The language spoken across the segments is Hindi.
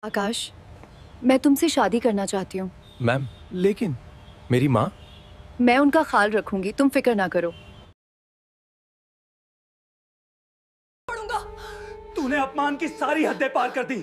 आकाश, मैं तुमसे शादी करना चाहती हूँ। मैम, लेकिन मेरी माँ। मैं उनका ख्याल रखूंगी, तुम फिक्र ना करो। तूने अपमान की सारी हदें पार कर दी।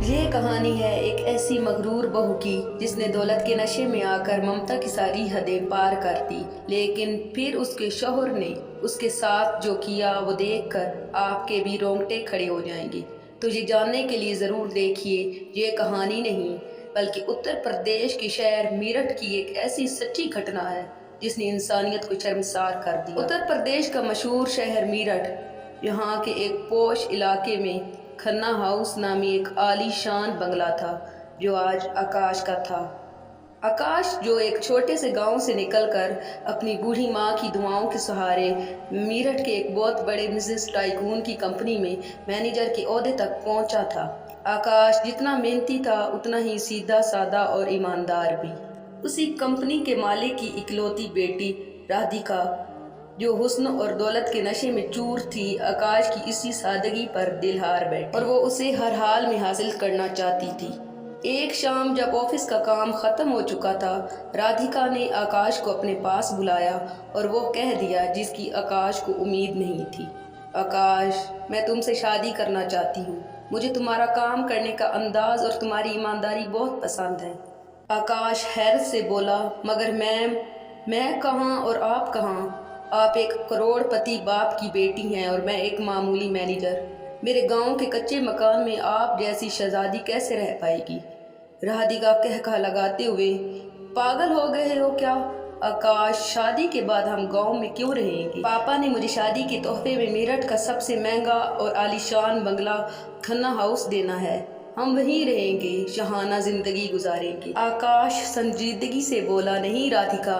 ये कहानी है एक ऐसी मगरूर बहू की जिसने दौलत के नशे में आकर ममता की सारी हदें पार कर दी, लेकिन फिर उसके शौहर ने उसके साथ जो किया वो देखकर आपके भी रोंगटे खड़े हो जाएंगे। तो ये जानने के लिए ज़रूर देखिए, ये कहानी नहीं बल्कि उत्तर प्रदेश के शहर मेरठ की एक ऐसी सच्ची घटना है जिसने इंसानियत को शर्मसार कर दिया। उत्तर प्रदेश का मशहूर शहर मेरठ, यहाँ के एक पोश इलाके में खन्ना हाउस नामी एक आलीशान बंगला था जो आज आकाश का था। आकाश जो एक छोटे से गांव से निकलकर अपनी बूढ़ी माँ की दुआओं के सहारे मेरठ के एक बहुत बड़े बिजनेस टाइकून की कंपनी में मैनेजर के ओहदे तक पहुंचा था। आकाश जितना मेहनती था उतना ही सीधा साधा और ईमानदार भी। उसी कंपनी के मालिक की इकलौती बेटी राधिका, जो हुस्न और दौलत के नशे में चूर थी, आकाश की इसी सादगी पर दिल हार बैठी और वो उसे हर हाल में हासिल करना चाहती थी। एक शाम जब ऑफिस का काम खत्म हो चुका था, राधिका ने आकाश को अपने पास बुलाया और वो कह दिया जिसकी आकाश को उम्मीद नहीं थी। आकाश, मैं तुमसे शादी करना चाहती हूँ। मुझे तुम्हारा काम करने का अंदाज और तुम्हारी ईमानदारी बहुत पसंद है। आकाश हैरत से बोला, मगर मैम, मैं कहाँ और आप कहाँ? आप एक करोड़पति बाप की बेटी हैं और मैं एक मामूली मैनेजर। मेरे गांव के कच्चे मकान में आप जैसी शहजादी कैसे रह पाएगी? राधिका कहका लगाते हुए, पागल हो गए हो क्या आकाश? शादी के बाद हम गांव में क्यों रहेंगे? पापा ने मुझे शादी के तोहफे में मेरठ का सबसे महंगा और आलीशान बंगला खन्ना हाउस देना है। हम वहीं रहेंगे, शहाना जिंदगी गुजारेंगे। आकाश संजीदगी से बोला, नहीं राधिका,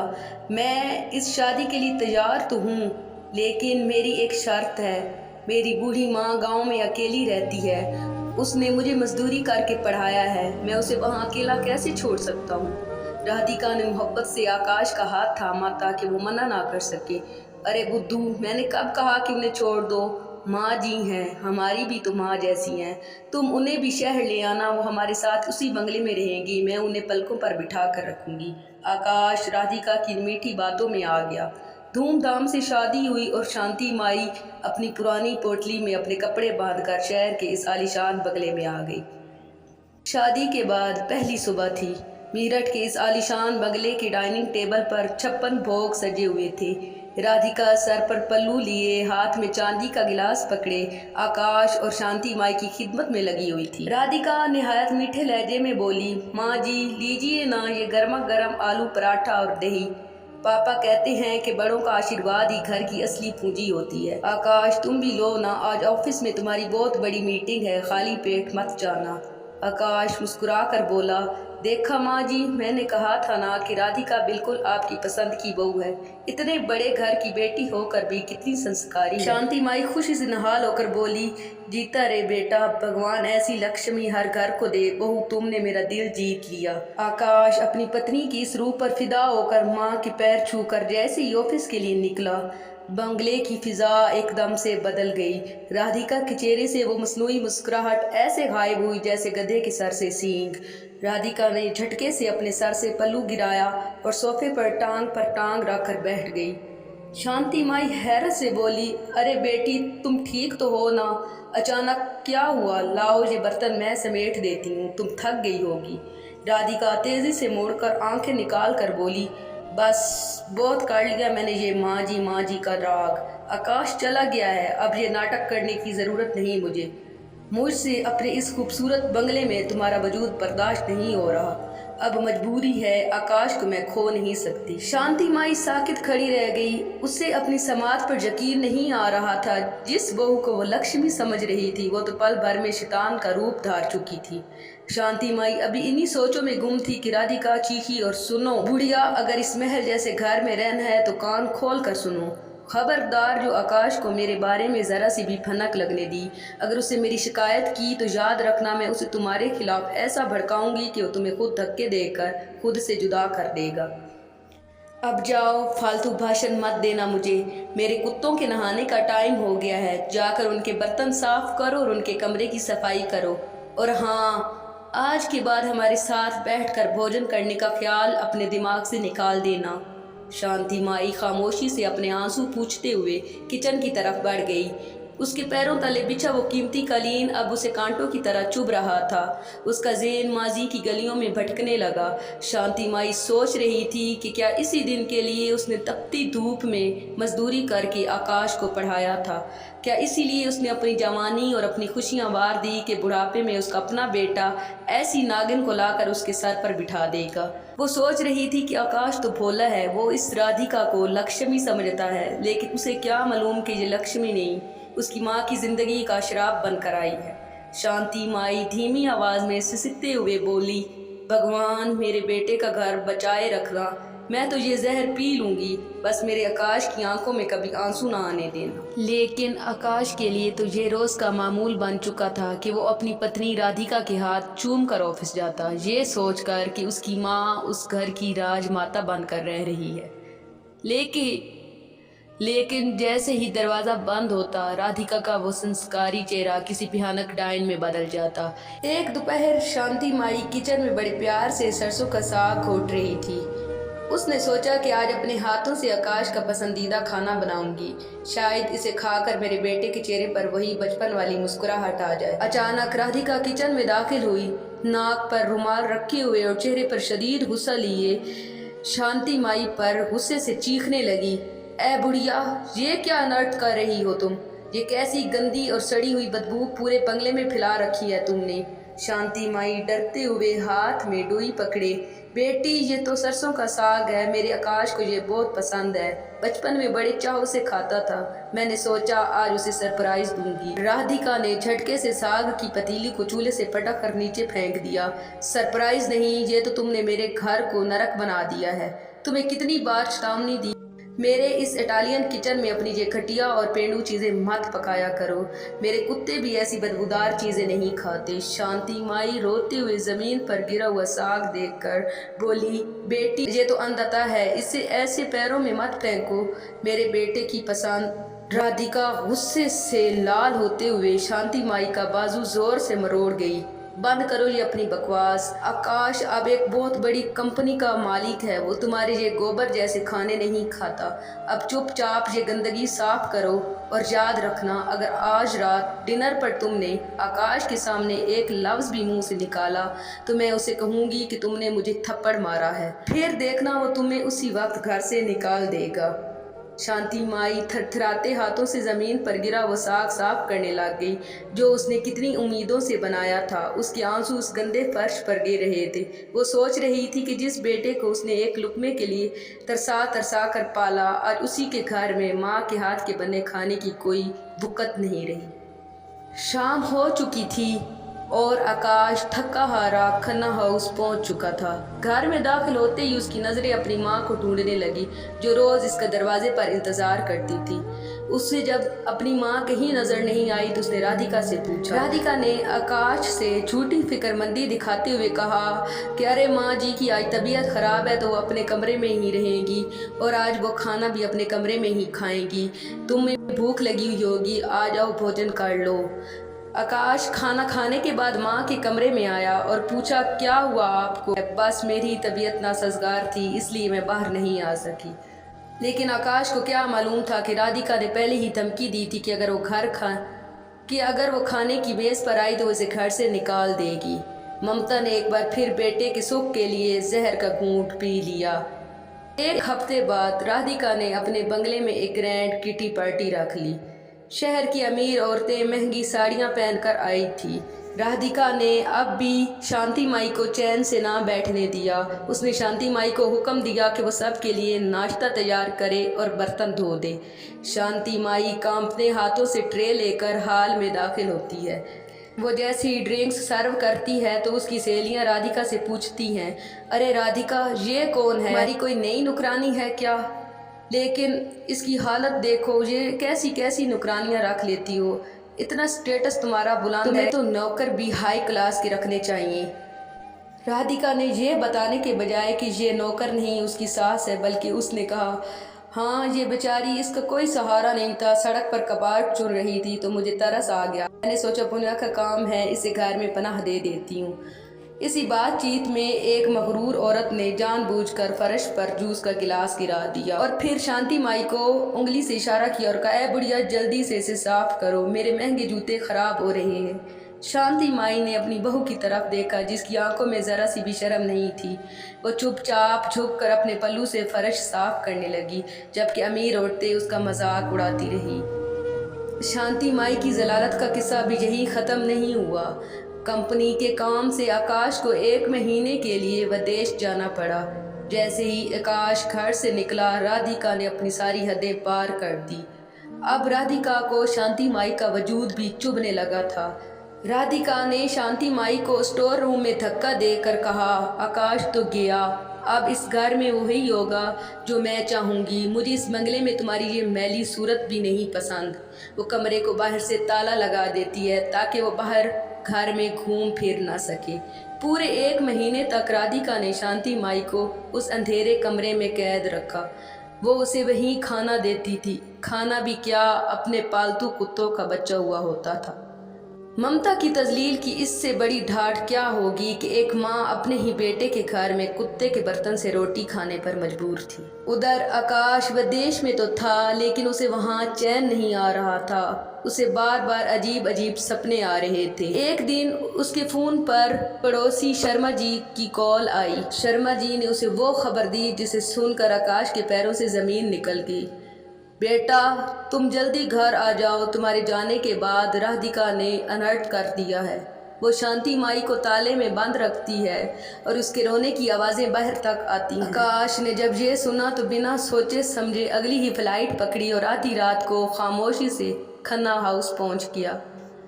मैं इस शादी के लिए तैयार तो हूँ, लेकिन मेरी एक शर्त है। मेरी बूढ़ी माँ गांव में अकेली रहती है, उसने मुझे मजदूरी करके पढ़ाया है, मैं उसे वहाँ अकेला कैसे छोड़ सकता हूँ? राधिका ने मोहब्बत से आकाश का हाथ थामा ताकि वो मना ना कर सके। अरे बुद्धू, मैंने कब कहा कि उन्हें छोड़ दो? माँ जी हैं, हमारी भी तो माँ जैसी हैं। तुम उन्हें भी शहर ले आना, वो हमारे साथ उसी बंगले में रहेंगी, मैं उन्हें पलकों पर बिठा कर रखूंगी। आकाश राधिका की मीठी बातों में आ गया। धूमधाम से शादी हुई और शांति माई अपनी पुरानी पोटली में अपने कपड़े बांधकर शहर के इस आलीशान बंगले में आ गई। शादी के बाद पहली सुबह थी। मेरठ के इस आलीशान बंगले के डाइनिंग टेबल पर 56 भोग सजे हुए थे। राधिका सर पर पल्लू लिए, हाथ में चांदी का गिलास पकड़े, आकाश और शांति माई की खिदमत में लगी हुई थी। राधिका निहायत मीठे लहजे में बोली, माँ जी लीजिए ना ये गर्मा गर्म आलू पराठा और दही। पापा कहते हैं कि बड़ों का आशीर्वाद ही घर की असली पूंजी होती है। आकाश तुम भी लो ना, आज ऑफिस में तुम्हारी बहुत बड़ी मीटिंग है, खाली पेट मत जाना। आकाश मुस्कुरा कर बोला, देखा माँ जी, मैंने कहा था ना कि राधिका बिल्कुल आपकी पसंद की बहू है। इतने बड़े घर की बेटी होकर भी कितनी संस्कारी। शांति माई खुशी से नहाल होकर बोली, जीता रे बेटा, भगवान ऐसी लक्ष्मी हर घर को दे। बहू तुमने मेरा दिल जीत लिया। आकाश अपनी पत्नी की इस रूह पर फिदा होकर माँ के पैर छूकर जैसे ही ऑफिस के लिए निकला, बंगले की फिजा एकदम से बदल गई। राधिका के चेहरे से वो मसनूई मुस्कुराहट ऐसे गायब हुई जैसे गधे के सर से सींग। राधिका ने झटके से अपने सर से पल्लू गिराया और सोफे पर टांग रखकर बैठ गई। शांति माई हैरत से बोली, अरे बेटी तुम ठीक तो हो ना? अचानक क्या हुआ? लाओ ये बर्तन मैं समेट देती हूँ, तुम थक गई होगी। राधिका तेजी से मुड़कर आंखें निकाल कर बोली, बस बहुत कर लिया मैंने ये माँ जी का राग। आकाश चला गया है, अब ये नाटक करने की ज़रूरत नहीं मुझसे अपने इस खूबसूरत बंगले में तुम्हारा वजूद बर्दाश्त नहीं हो रहा। अब मजबूरी है, आकाश को मैं खो नहीं सकती। शांति माई साकित खड़ी रह गई। उससे अपनी समाज पर यकीन नहीं आ रहा था। जिस बहू को वो लक्ष्मी समझ रही थी, वो तो पल भर में शैतान का रूप धार चुकी थी। शांति माई अभी इन्हीं सोचों में गुम थी कि राधिका चीखी और, सुनो बुढ़िया, अगर इस महल जैसे घर में रहना है तो कान खोल कर सुनो। खबरदार, जो आकाश को मेरे बारे में ज़रा सी भी भनक लगने दी, अगर उसे मेरी शिकायत की तो याद रखना, मैं उसे तुम्हारे खिलाफ ऐसा भड़काऊंगी कि वो तुम्हें खुद धक्के देकर खुद से जुदा कर देगा। अब जाओ, फालतू भाषण मत देना मुझे। मेरे कुत्तों के नहाने का टाइम हो गया है, जाकर उनके बर्तन साफ करो और उनके कमरे की सफाई करो। और हाँ, आज के बाद हमारे साथ बैठकर भोजन करने का ख्याल अपने दिमाग से निकाल देना। शांति माई खामोशी से अपने आंसू पूछते हुए किचन की तरफ बढ़ गई। उसके पैरों तले बिछा वो कीमती कालीन अब उसे कांटों की तरह चुभ रहा था। उसका ज़हन माजी की गलियों में भटकने लगा। शांति माई सोच रही थी कि क्या इसी दिन के लिए उसने तपती धूप में मजदूरी करके आकाश को पढ़ाया था। क्या इसीलिए उसने अपनी जवानी और अपनी खुशियां वार दी कि बुढ़ापे में उसका अपना बेटा ऐसी नागिन को लाकर उसके सर पर बिठा देगा। वो सोच रही थी कि आकाश तो भोला है, वो इस राधिका को लक्ष्मी समझता है, लेकिन उसे क्या मालूम कि ये लक्ष्मी नहीं, उसकी माँ की जिंदगी का शराब बनकर आई है। शांति माई धीमी आवाज में सिसकते हुए बोली, भगवान मेरे बेटे का घर बचाए रखना, मैं तो ये जहर पी लूंगी, बस मेरे आकाश की आंखों में कभी आंसू ना आने देना। लेकिन आकाश के लिए तो ये रोज का मामूल बन चुका था कि वो अपनी पत्नी राधिका के हाथ चूम कर ऑफिस जाता, ये सोचकर कि उसकी माँ उस घर की राजमाता बनकर रह रही है। लेकिन जैसे ही दरवाज़ा बंद होता, राधिका का वो संस्कारी चेहरा किसी भयानक डायन में बदल जाता। एक दोपहर शांति माई किचन में बड़े प्यार से सरसों का साग घोट रही थी। उसने सोचा कि आज अपने हाथों से आकाश का पसंदीदा खाना बनाऊंगी, शायद इसे खाकर मेरे बेटे के चेहरे पर वही बचपन वाली मुस्कुराहट आ जाए। अचानक राधिका किचन में दाखिल हुई, नाक पर रुमाल रखे हुए और चेहरे पर शदीद गुस्सा लिए शांति माई पर गुस्से से चीखने लगी, ए बुढ़िया, ये क्या अनर्थ कर रही हो तुम? ये कैसी गंदी और सड़ी हुई बदबू पूरे बंगले में फैला रखी है तुमने। शांति माई डरते हुए हाथ में डोई पकड़े, बेटी ये तो सरसों का साग है, मेरे आकाश को ये बहुत पसंद है, बचपन में बड़े चाव से खाता था, मैंने सोचा आज उसे सरप्राइज दूंगी। राधिका ने झटके से साग की पतीली को चूल्हे से पटक कर नीचे फेंक दिया। सरप्राइज नहीं, ये तो तुमने मेरे घर को नरक बना दिया है। तुम्हें कितनी बार चेतावनी दी, मेरे इस इटालियन किचन में अपनी ये घटिया और पेंडू चीज़ें मत पकाया करो, मेरे कुत्ते भी ऐसी बदबूदार चीज़ें नहीं खाते। शांति माई रोते हुए ज़मीन पर गिरा हुआ साग देखकर बोली, बेटी ये तो अंधता है, इसे ऐसे पैरों में मत फेंको, मेरे बेटे की पसंद। राधिका गुस्से से लाल होते हुए शांति माई का बाजू जोर से मरोड़ गई, बंद करो ये अपनी बकवास, आकाश अब एक बहुत बड़ी कंपनी का मालिक है, वो तुम्हारे ये गोबर जैसे खाने नहीं खाता। अब चुपचाप ये गंदगी साफ करो और याद रखना, अगर आज रात डिनर पर तुमने आकाश के सामने एक लफ्ज़ भी मुंह से निकाला तो मैं उसे कहूँगी कि तुमने मुझे थप्पड़ मारा है, फिर देखना वो तुम्हें उसी वक्त घर से निकाल देगा। शांति माई थरथराते हाथों से ज़मीन पर गिरा वो साग साफ करने लग गई, जो उसने कितनी उम्मीदों से बनाया था। उसके आंसू उस गंदे फर्श पर गिर रहे थे। वो सोच रही थी कि जिस बेटे को उसने एक लुकमे के लिए तरसा तरसा कर पाला, और उसी के घर में माँ के हाथ के बने खाने की कोई बुकत नहीं रही। शाम हो चुकी थी और आकाश थका हारा खन्ना हाउस पहुंच चुका था। घर में दाखिल होते ही उसकी नज़रें अपनी माँ को ढूंढने लगी, जो रोज़ इसका दरवाजे पर इंतज़ार करती थी। उससे जब अपनी माँ कहीं नज़र नहीं आई तो उसने राधिका से पूछा। राधिका ने आकाश से झूठी फिक्रमंदी दिखाते हुए कहा कि अरे माँ जी की आज तबीयत ख़राब है तो वो अपने कमरे में ही रहेंगी और आज वो खाना भी अपने कमरे में ही खाएंगी, तुम्हें भूख लगी हुई होगी, आ जाओ भोजन कर लो। आकाश खाना खाने के बाद माँ के कमरे में आया और पूछा, क्या हुआ आपको? बस मेरी तबीयत नासाज़गार थी इसलिए मैं बाहर नहीं आ सकी। लेकिन आकाश को क्या मालूम था कि राधिका ने पहले ही धमकी दी थी कि अगर वो खाने की मेज़ पर आई तो उसे घर से निकाल देगी। ममता ने एक बार फिर बेटे के सुख के लिए जहर का घूंट पी लिया। एक हफ्ते बाद राधिका ने अपने बंगले में एक ग्रैंड किटी पार्टी रख ली। शहर की अमीर औरतें महंगी साड़ियाँ पहनकर आई थी। राधिका ने अब भी शांति माई को चैन से ना बैठने दिया। उसने शांति माई को हुक्म दिया कि वो सबके लिए नाश्ता तैयार करे और बर्तन धो दे। शांति माई कांपते हाथों से ट्रे लेकर हाल में दाखिल होती है। वो जैसी ड्रिंक्स सर्व करती है तो उसकी सहेलियाँ राधिका से पूछती हैं, अरे राधिका ये कौन है, हमारी कोई नई नुकरानी है क्या? लेकिन इसकी हालत देखो, ये कैसी कैसी नुकरानियाँ रख लेती हो, इतना स्टेटस तुम्हारा बुलंद है तो नौकर भी हाई क्लास के रखने चाहिए। राधिका ने यह बताने के बजाय कि ये नौकर नहीं उसकी सास है, बल्कि उसने कहा, हाँ, ये बेचारी, इसका कोई सहारा नहीं था। सड़क पर कबाड़ चुन रही थी तो मुझे तरस आ गया। मैंने सोचा पुण्य का काम है, इसे घर में पनाह दे देती हूँ। इसी बातचीत में एक मगरूर औरत ने जानबूझकर फर्श पर जूस का गिलास गिरा दिया और फिर शांति माई को उंगली से इशारा किया और कहा, "ए बुढ़िया, जल्दी से इसे साफ करो, मेरे महंगे जूते खराब हो रहे हैं।" शांति माई ने अपनी बहू की तरफ देखा, जिसकी आंखों में ज़रा सी भी शर्म नहीं थी। वो चुपचाप झुककर अपने पल्लू से फर्श साफ करने लगी, जबकि अमीर औरतें उसका मजाक उड़ाती रही। शांति माई की जलालत का किस्सा भी यही ख़त्म नहीं हुआ। कंपनी के काम से आकाश को 1 महीने के लिए विदेश जाना पड़ा। जैसे ही आकाश घर से निकला, राधिका ने अपनी सारी हदें पार कर दी। अब राधिका को शांति माई का वजूद भी चुभने लगा था। राधिका ने शांति माई को स्टोर रूम में धक्का देकर कहा, "आकाश तो गया, अब इस घर में वही होगा जो मैं चाहूँगी। मुझे इस बंगले में तुम्हारी ये मैली सूरत भी नहीं पसंद।" वो कमरे को बाहर से ताला लगा देती है ताकि वो बाहर घर में घूम फिर ना सके। पूरे 1 महीने तक राधिका ने शांति माई को उस अंधेरे कमरे में कैद रखा। वो उसे वहीं खाना देती थी। खाना भी क्या, अपने पालतू कुत्तों का बच्चा हुआ होता था। ममता की तजलील की इससे बड़ी ढाठ क्या होगी कि एक माँ अपने ही बेटे के घर में कुत्ते के बर्तन से रोटी खाने पर मजबूर थी। उधर आकाश विदेश में तो था, लेकिन उसे वहाँ चैन नहीं आ रहा था। उसे बार बार अजीब अजीब सपने आ रहे थे। एक दिन उसके फ़ोन पर पड़ोसी शर्मा जी की कॉल आई। शर्मा जी ने उसे वो खबर दी जिसे सुनकर आकाश के पैरों से ज़मीन निकल गई। "बेटा, तुम जल्दी घर आ जाओ, तुम्हारे जाने के बाद राधिका ने अनर्थ कर दिया है। वो शांति माई को ताले में बंद रखती है और उसके रोने की आवाज़ें बाहर तक आती हैं।" आकाश ने जब ये सुना तो बिना सोचे समझे अगली ही फ्लाइट पकड़ी और आधी रात को खामोशी से खन्ना हाउस पहुंच गया।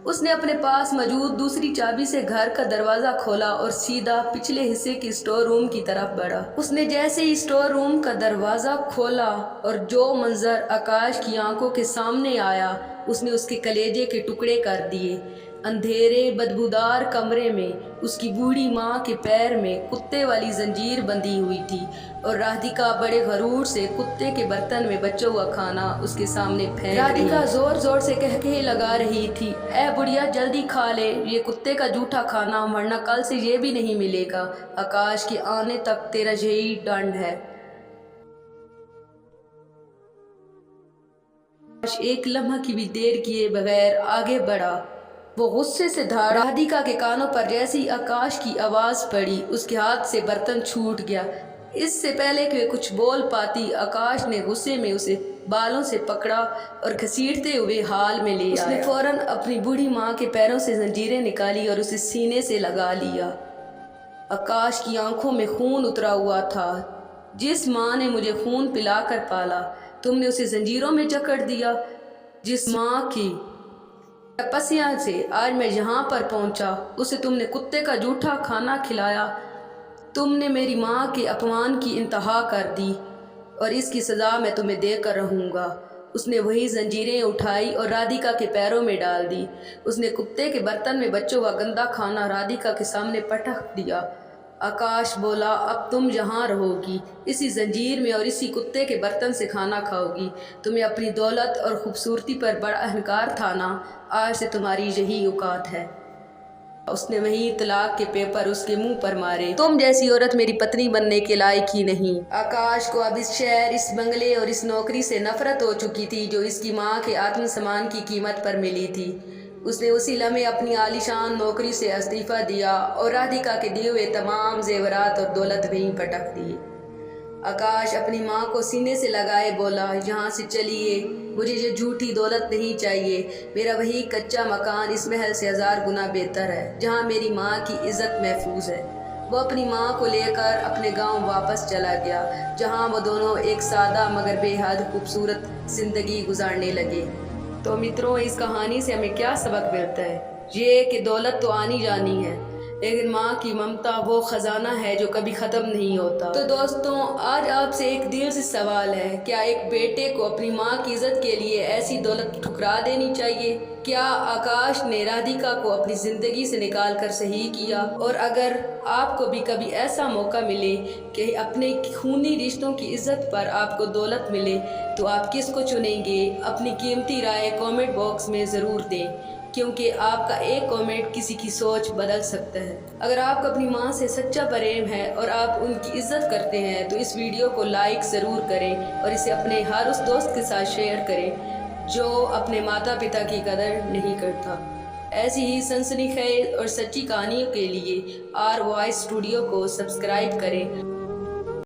उसने अपने पास मौजूद दूसरी चाबी से घर का दरवाज़ा खोला और सीधा पिछले हिस्से की स्टोर रूम की तरफ बढ़ा। उसने जैसे ही स्टोर रूम का दरवाज़ा खोला और जो मंजर आकाश की आंखों के सामने आया, उसने उसके कलेजे के टुकड़े कर दिए। अंधेरे बदबूदार कमरे में उसकी बूढ़ी माँ के पैर में कुत्ते वाली जंजीर बंधी हुई थी और राधिका बड़े गरूर से कुत्ते के बर्तन में बचा हुआ खाना उसके सामने फेंक राधिका जोर जोर से कहके लगा रही थी, "ए बुढ़िया, जल्दी खा ले ये कुत्ते का जूठा खाना, वरना कल से ये भी नहीं मिलेगा। आकाश के आने तक तेरा यही दंड है।" एक लम्हा की भी देर किए बगैर आगे बढ़ा। वो गुस्से से राधिका के कानों पर जैसी आकाश की आवाज़ पड़ी, उसके हाथ से बर्तन छूट गया। इससे पहले कि वे कुछ बोल पाती, आकाश ने गुस्से में उसे बालों से पकड़ा और घसीटते हुए हाल में ले आया। उसने फौरन अपनी बूढ़ी माँ के पैरों से जंजीरें निकाली और उसे सीने से लगा लिया। आकाश की आंखों में खून उतरा हुआ था। "जिस माँ ने मुझे खून पिलाकर पाला, तुमने उसे जंजीरों में जकड़ दिया। जिस माँ की तपस्या से आज मैं यहाँ पर पहुँचा, उसे तुमने कुत्ते का जूठा खाना खिलाया। तुमने मेरी माँ के अपमान की इंतहा कर दी और इसकी सज़ा मैं तुम्हें देकर रहूँगा।" उसने वही जंजीरें उठाई और राधिका के पैरों में डाल दी। उसने कुत्ते के बर्तन में बच्चों का गंदा खाना राधिका के सामने पटक दिया। आकाश बोला, "अब तुम यहाँ रहोगी, इसी जंजीर में और इसी कुत्ते के बर्तन से खाना खाओगी। तुम्हें अपनी दौलत और खूबसूरती पर बड़ा अहंकार था ना, आज से तुम्हारी यही औकात है।" उसने वही तलाक के पेपर उसके मुंह पर मारे। "तुम जैसी औरत मेरी पत्नी बनने के लायक ही नहीं।" आकाश को अब इस शहर, इस बंगले और इस नौकरी से नफरत हो चुकी थी जो इसकी माँ के आत्मसम्मान की कीमत पर मिली थी। उसने उसी लम्हे अपनी आलीशान नौकरी से इस्तीफ़ा दिया और राधिका के दिए हुए तमाम जेवरात और दौलत वहीं पटक दिए। आकाश अपनी माँ को सीने से लगाए बोला, "यहाँ से चलिए, मुझे ये झूठी दौलत नहीं चाहिए। मेरा वही कच्चा मकान इस महल से 1000 गुना बेहतर है, जहाँ मेरी माँ की इज़्ज़त महफूज है।" वो अपनी माँ को लेकर अपने गांव वापस चला गया, जहाँ वो दोनों एक सादा मगर बेहद खूबसूरत ज़िंदगी गुजारने लगे। तो मित्रों, इस कहानी से हमें क्या सबक मिलता है? ये कि दौलत तो आनी जानी है, लेकिन माँ की ममता वो खजाना है जो कभी ख़त्म नहीं होता। तो दोस्तों, आज आपसे एक दिल से सवाल है, क्या एक बेटे को अपनी माँ की इज्जत के लिए ऐसी दौलत ठुकरा देनी चाहिए? क्या आकाश ने राधिका को अपनी ज़िंदगी से निकाल कर सही किया? और अगर आपको भी कभी ऐसा मौका मिले कि अपने खूनी रिश्तों की इज्जत पर आपको दौलत मिले, तो आप किसको चुनेंगे? अपनी कीमती राय कमेंट बॉक्स में ज़रूर दें, क्योंकि आपका एक कमेंट किसी की सोच बदल सकता है। अगर आपको अपनी माँ से सच्चा प्रेम है और आप उनकी इज्जत करते हैं तो इस वीडियो को लाइक ज़रूर करें और इसे अपने हर उस दोस्त के साथ शेयर करें जो अपने माता पिता की कदर नहीं करता। ऐसी ही सनसनीखेज और सच्ची कहानियों के लिए RY स्टूडियो को सब्सक्राइब करें